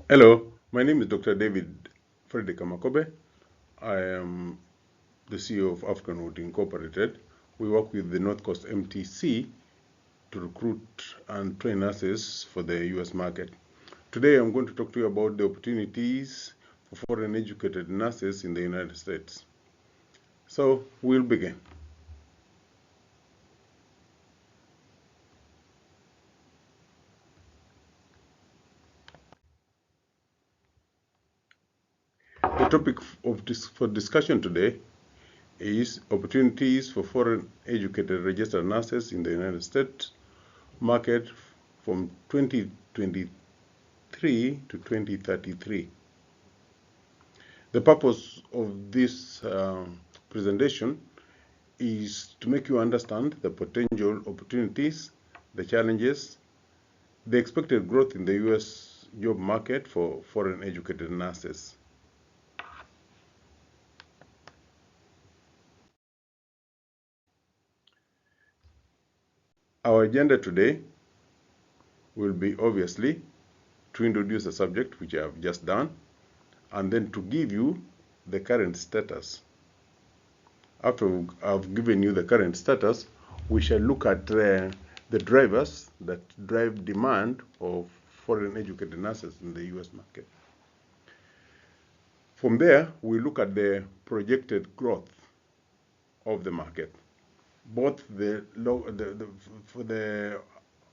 Hello, my name is Dr. David Fredrick Amakobe. I am the CEO of Africanwood Incorporated. We work with the North Coast MTC to recruit and train nurses for the US market. Today I'm going to talk to you about the opportunities for foreign educated nurses in the United States. So we'll begin. The topic for discussion today is opportunities for foreign educated registered nurses in the United States market from 2023 to 2033. The purpose of this presentation is to make you understand the potential opportunities, the challenges, the expected growth in the US job market for foreign educated nurses. Our agenda today will be obviously to introduce the subject, which I have just done, and then to give you the current status. After I've given you the current status, we shall look at the drivers that drive demand of foreign educated nurses in the US market. From there, we look at the projected growth of the market, both for the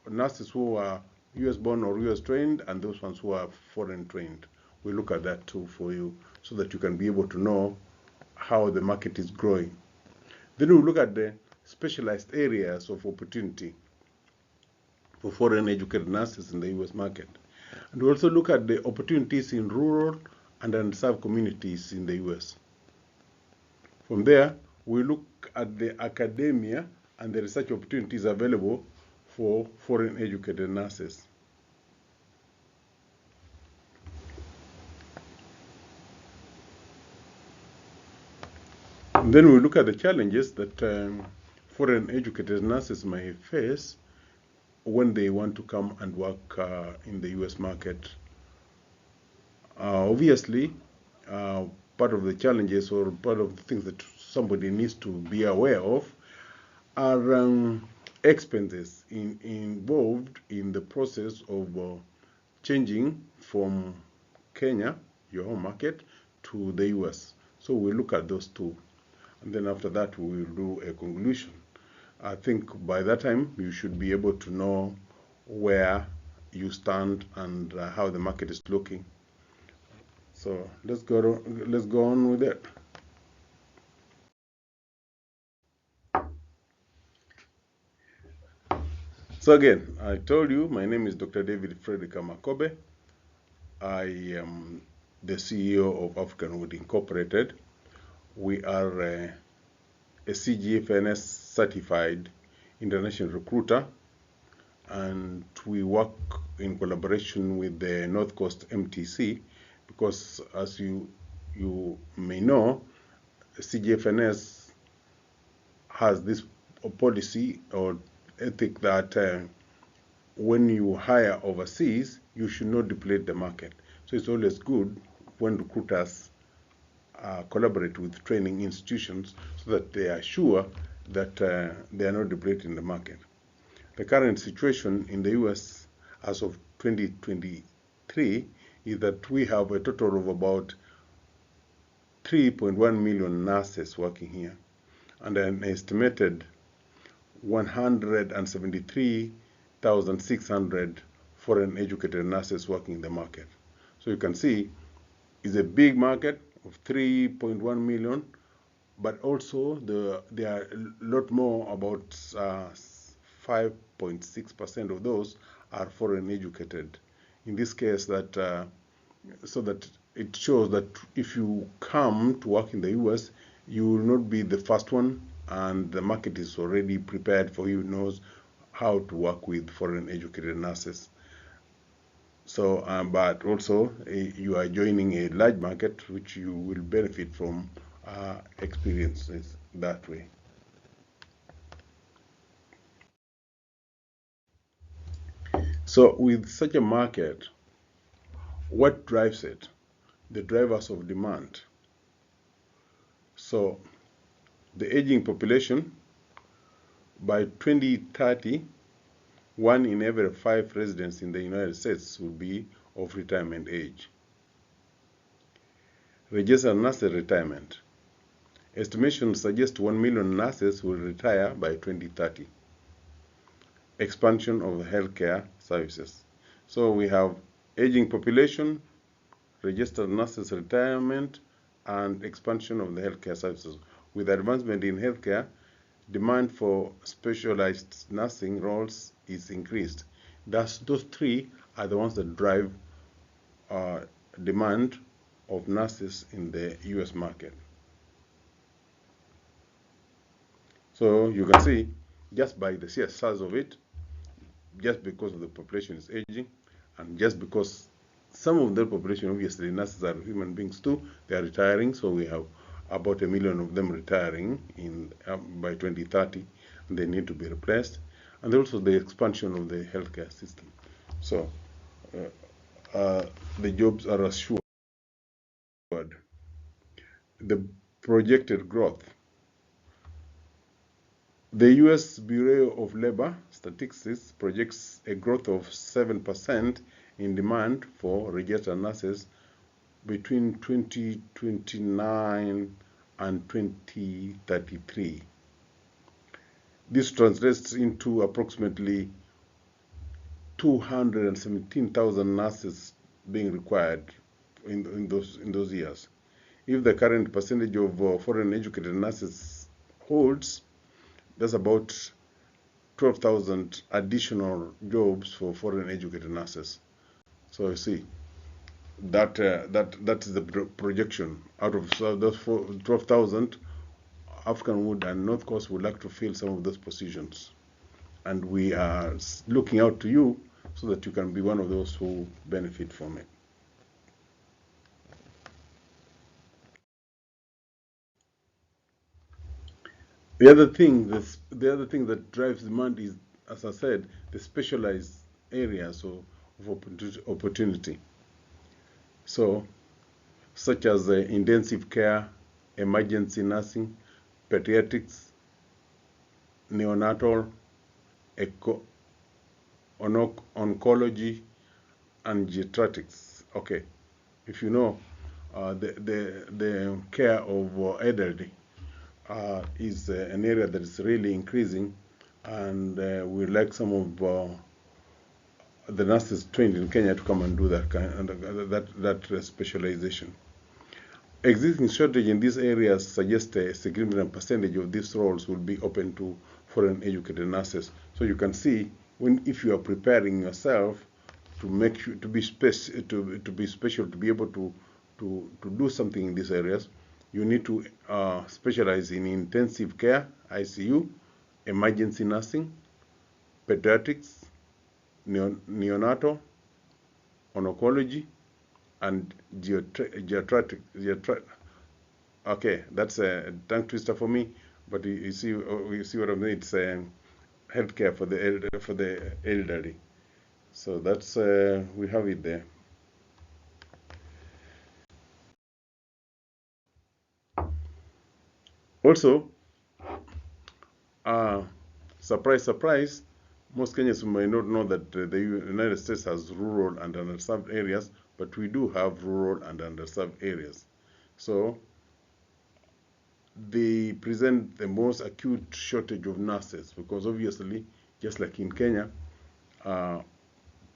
nurses who are US born or US trained and those ones who are foreign trained. We look at that too for you so that you can be able to know how the market is growing. Then we look at the specialized areas of opportunity for foreign educated nurses in the US market. And we also look at the opportunities in rural and unserved communities in the US. From there, we look at the academia and the research opportunities available for foreign educated nurses. And then we look at the challenges that foreign educated nurses may face when they want to come and work in the US market. Obviously, part of the challenges or part of the things that somebody needs to be aware of are expenses involved in the process of changing from Kenya, your home market, to the US. So we look at those two. And then after that, we will do a conclusion. I think by that time, you should be able to know where you stand and how the market is looking. So let's go on with it. So again, I told you my name is Dr. David Fredrick Amakobe. I am the CEO of Africanwood Incorporated. We are a CGFNS certified international recruiter, and we work in collaboration with the North Coast MTC because, as you may know, CGFNS has this policy or ethic that when you hire overseas, you should not deplete the market. So it's always good when recruiters collaborate with training institutions so that they are sure that they are not depleting the market. The current situation in the US as of 2023 is that we have a total of about 3.1 million nurses working here and an estimated 173,600 foreign educated nurses working in the market. So you can see it's a big market of 3.1 million, but also there are a lot more, about 5.6% of those are foreign educated. In this case, so that it shows that if you come to work in the US, you will not be the first one, and the market is already prepared for you, knows how to work with foreign educated nurses. So, but also you are joining a large market, which you will benefit from experiences that way. So with such a market, What drives it? The drivers of demand. So the aging population, by 2030, 1 in every 5 residents in the United States will be of retirement age. Registered nurses retirement. Estimations suggest 1 million nurses will retire by 2030. Expansion of the healthcare services. So we have aging population, registered nurses retirement, and expansion of the healthcare services. With advancement in healthcare, demand for specialized nursing roles is increased. Those 3 are the ones that drive demand of nurses in the US market. So you can see, just by the sheer size of it, just because of the population is aging, and just because some of the population, obviously nurses are human beings too, they are retiring, so we have about 1 million of them retiring by 2030, and they need to be replaced, and also the expansion of the healthcare system. So the jobs are assured. The projected growth. The U.S. Bureau of Labor Statistics projects a growth of 7% in demand for registered nurses between 2029 and 2033. This translates into approximately 217,000 nurses being required in those years. If the current percentage of foreign educated nurses holds, that's about 12,000 additional jobs for foreign educated nurses. So you see, that is the projection. Out of those 12,000, African Wood and North Coast would like to fill some of those positions, and we are looking out to you so that you can be one of those who benefit from it. The other thing that drives demand is, as I said, the specialized areas of opportunity. So, such as intensive care, emergency nursing, pediatrics, neonatal, oncology, and geriatrics. Okay, if you know, the care of elderly is an area that is really increasing, and we'd like some of the nurses trained in Kenya to come and do that specialization. Existing shortage in these areas suggests a significant percentage of these roles will be open to foreign educated nurses. So you can see, if you are preparing yourself to be special, to be able to do something in these areas, you need to specialize in intensive care, ICU, emergency nursing, pediatrics, neonatal, oncology, and geriatric. Okay, that's a tongue twister for me, but you see what I mean. It's healthcare for the elderly. So that's we have it there. Also, surprise, surprise, most Kenyans may not know that the United States has rural and underserved areas, but we do have rural and underserved areas. So they present the most acute shortage of nurses, because obviously, just like in Kenya,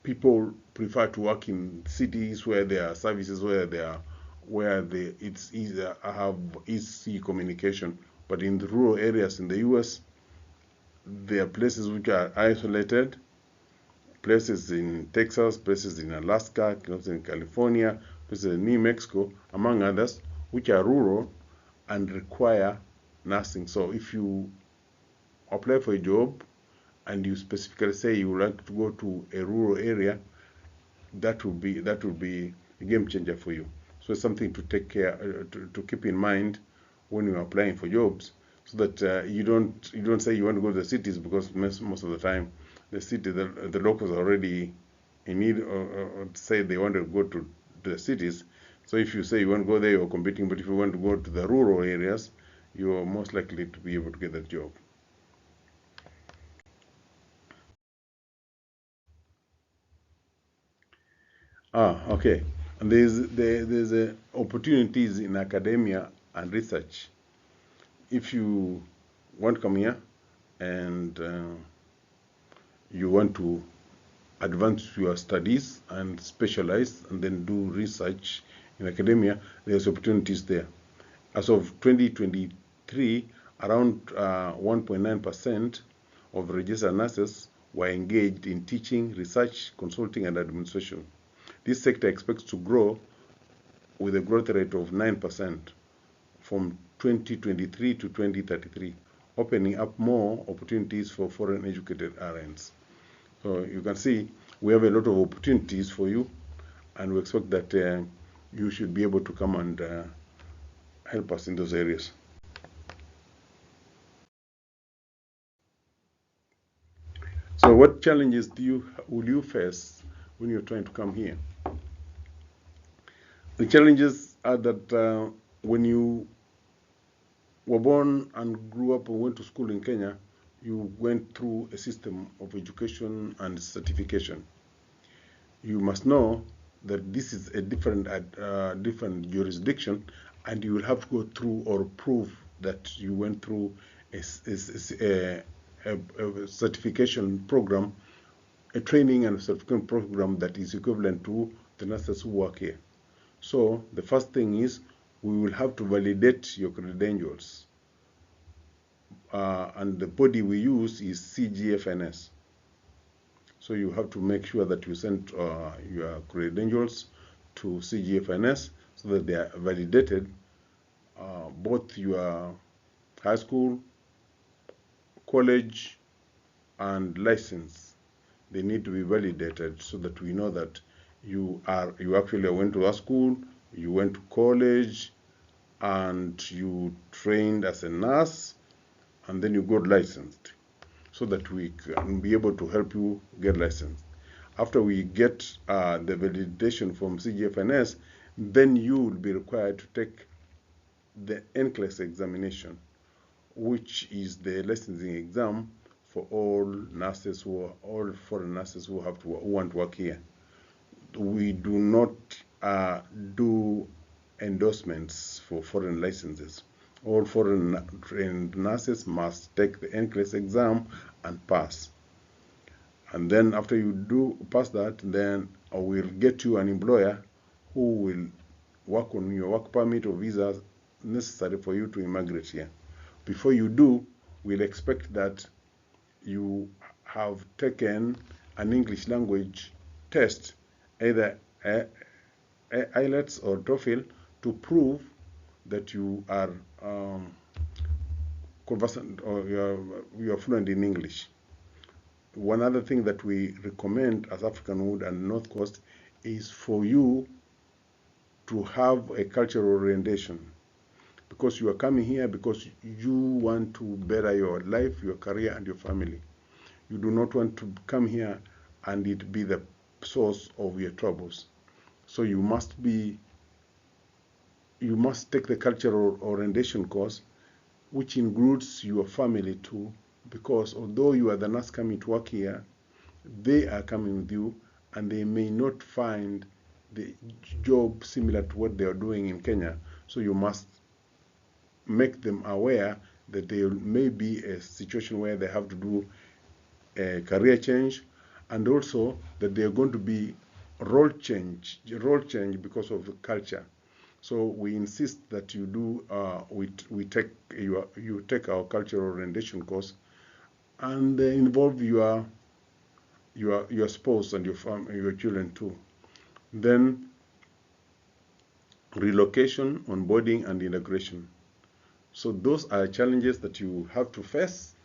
people prefer to work in cities where there are services, it's easier to have easy communication. But in the rural areas in the US, there are places which are isolated, places in Texas, places in Alaska, places in California, places in New Mexico, among others, which are rural and require nursing. So if you apply for a job and you specifically say you would like to go to a rural area, that would be a game changer for you. So it's something to take care to keep in mind when you're applying for jobs, so that you don't say you want to go to the cities, because most of the time the locals are already in need, or say they want to go to the cities. So if you say you want to go there, you're competing, but if you want to go to the rural areas, you're most likely to be able to get that job. Okay. And there's opportunities in academia and research. If you want to come here and you want to advance your studies and specialize and then do research in academia, there's opportunities there. As of 2023, around 1.9% of registered nurses were engaged in teaching, research, consulting, and administration. This sector expects to grow with a growth rate of 9% from 2023 to 2033, opening up more opportunities for foreign educated RNs. So you can see we have a lot of opportunities for you, and we expect that you should be able to come and help us in those areas. So what challenges will you face when you're trying to come here? The challenges are that when you were born and grew up and went to school in Kenya, you went through a system of education and certification. You must know that this is a different jurisdiction, and you will have to go through or prove that you went through a certification program, a training and certification program that is equivalent to the nurses who work here. So the first thing is we will have to validate your credentials. And the body we use is CGFNS. So you have to make sure that you send your credentials to CGFNS so that they are validated, both your high school, college, and license. They need to be validated so that we know that you actually went to a school, you went to college, and you trained as a nurse, and then you got licensed, so that we can be able to help you get licensed. After we get the validation from CGFNS, then you will be required to take the NCLEX examination, which is the licensing exam for all nurses all foreign nurses who want to work here. We do not do endorsements for foreign licenses. All foreign trained nurses must take the NCLEX exam and pass. And then after you do pass that, then we'll get you an employer who will work on your work permit or visa necessary for you to immigrate here. Before you do, we'll expect that you have taken an English language test, either IELTS or TOEFL, to prove that you are conversant or you are fluent in English. One other thing that we recommend as African Wood and North Coast is for you to have a cultural orientation, because you are coming here because you want to better your life, your career, and your family. You do not want to come here and it be the source of your troubles. So you must take the cultural orientation course, which includes your family too, because although you are the nurse coming to work here, they are coming with you, and they may not find the job similar to what they are doing in Kenya. So you must make them aware that there may be a situation where they have to do a career change, and also that they are going to be role change because of the culture. So we insist that you do you take our cultural orientation course, and involve your spouse and your children too. Then relocation, onboarding, and integration. So those are challenges that you have to face,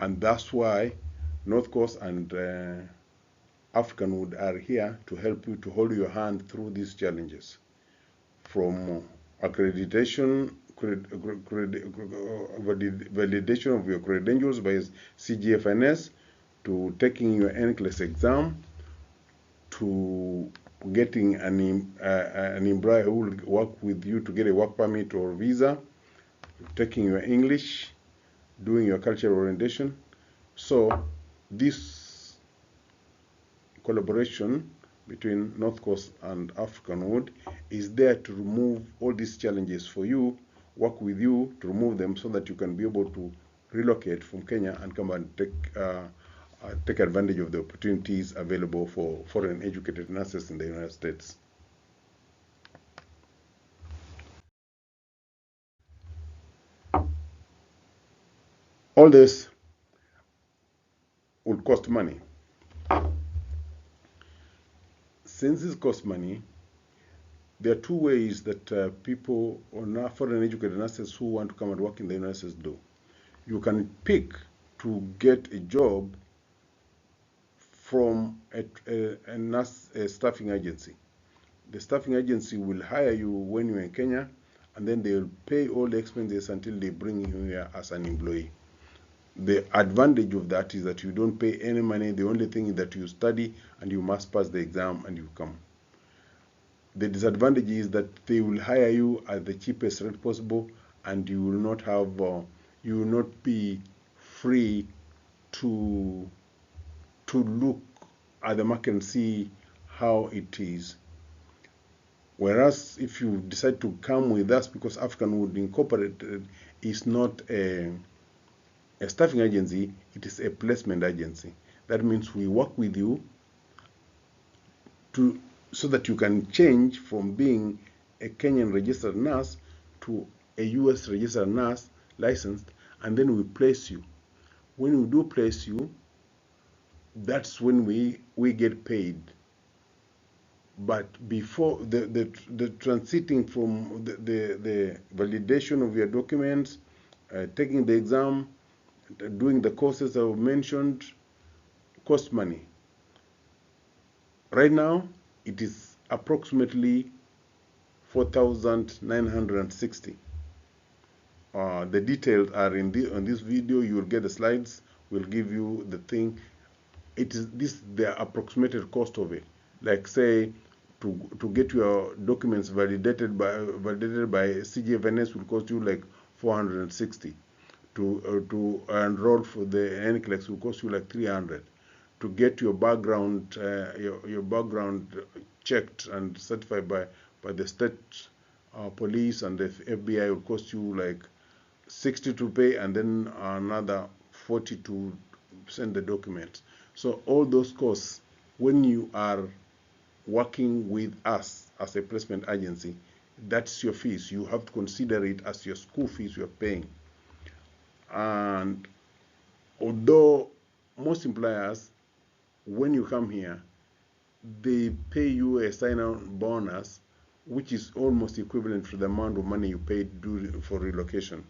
and that's why North Coast and African Wood are here to help you, to hold your hand through these challenges, from accreditation, validation of your credentials by CGFNS, to taking your NCLEX exam, to getting an employer who will work with you to get a work permit or visa, taking your English, doing your cultural orientation. So this collaboration between North Coast and African Wood is there to remove all these challenges for you, work with you to remove them so that you can be able to relocate from Kenya and come and take advantage of the opportunities available for foreign educated nurses in the United States. All this will cost money. Since it costs money, there are two ways that people or foreign educated nurses who want to come and work in the United States do. You can pick to get a job from a staffing agency. The staffing agency will hire you when you're in Kenya, and then they'll pay all the expenses until they bring you here as an employee. The advantage of that is that you don't pay any money. The only thing is that you study and you must pass the exam and you come. The disadvantage is that they will hire you at the cheapest rate possible, and you will not have, you will not be free to look at the market and see how it is. Whereas if you decide to come with us, because African Wood Incorporated is not a staffing agency, it is a placement agency. That means we work with you so that you can change from being a Kenyan registered nurse to a US registered nurse, licensed, and then we place you. When we do place you, that's when we get paid. But before the transiting from the validation of your documents, taking the exam, doing the courses I've mentioned, cost money. Right now, it is approximately 4,960. The details are on this video. You will get the slides. We'll give you the thing. It is the approximated cost of it. Like say, to get your documents validated by CGFNS will cost you like 460. To enroll for the NCLEX will cost you like 300. To get your background your background checked and certified by the state police and the FBI will cost you like 60 to pay, and then another 40 to send the documents. So all those costs, when you are working with us as a placement agency, that's your fees. You have to consider it as your school fees you're paying. And although most employers, when you come here, they pay you a sign-on bonus, which is almost equivalent to the amount of money you paid for relocation.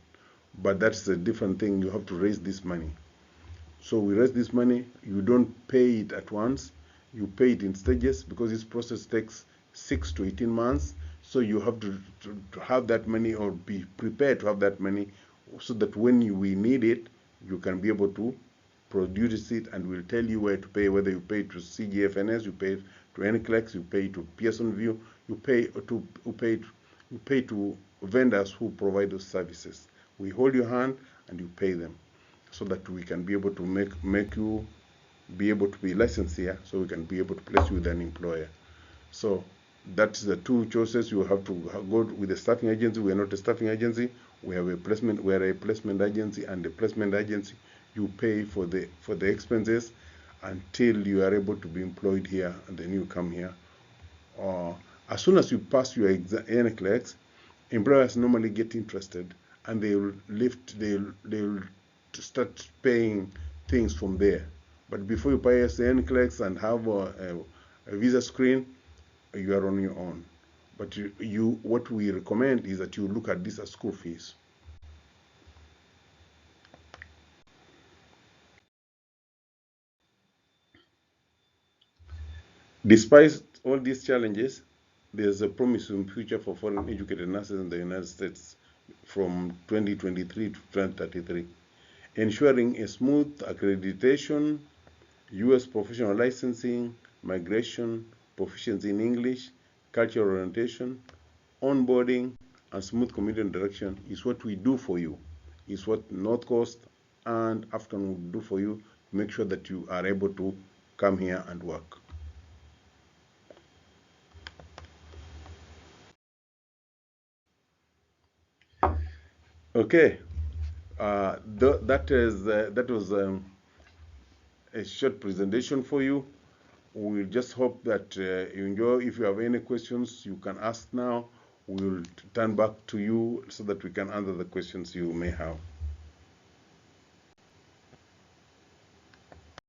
But that's a different thing. You have to raise this money. So we raise this money. You don't pay it at once. You pay it in stages, because this process takes 6 to 18 months. So you have to have that money, or be prepared to have that money, so that when we need it, you can be able to produce it, and we'll tell you where to pay, whether you pay to CGFNS, you pay to NCLEX, you pay to Pearsonview, you pay to vendors who provide those services. We hold your hand and you pay them, so that we can be able to make you be able to be licensed here, so we can be able to place you with an employer. So that's the two choices. You have to go with a staffing agency. We are not a staffing agency. We are a placement agency, and the placement agency, you pay for the expenses until you are able to be employed here, and then you come here. As soon as you pass your NCLEX, employers normally get interested, and they'll start paying things from there. But before you pass the NCLEX and have a visa screen, you are on your own. But what we recommend is that you look at this as school fees. Despite all these challenges, there's a promising future for foreign educated nurses in the United States from 2023 to 2033, ensuring a smooth accreditation, U.S. professional licensing, migration, proficiency in English, cultural orientation, onboarding, and smooth community interaction is what we do for you. Is what North Coast and African will do for you to make sure that you are able to come here and work. Okay, that was a short presentation for you. We just hope that you enjoy. If you have any questions, you can ask now. We will turn back to you so that we can answer the questions you may have.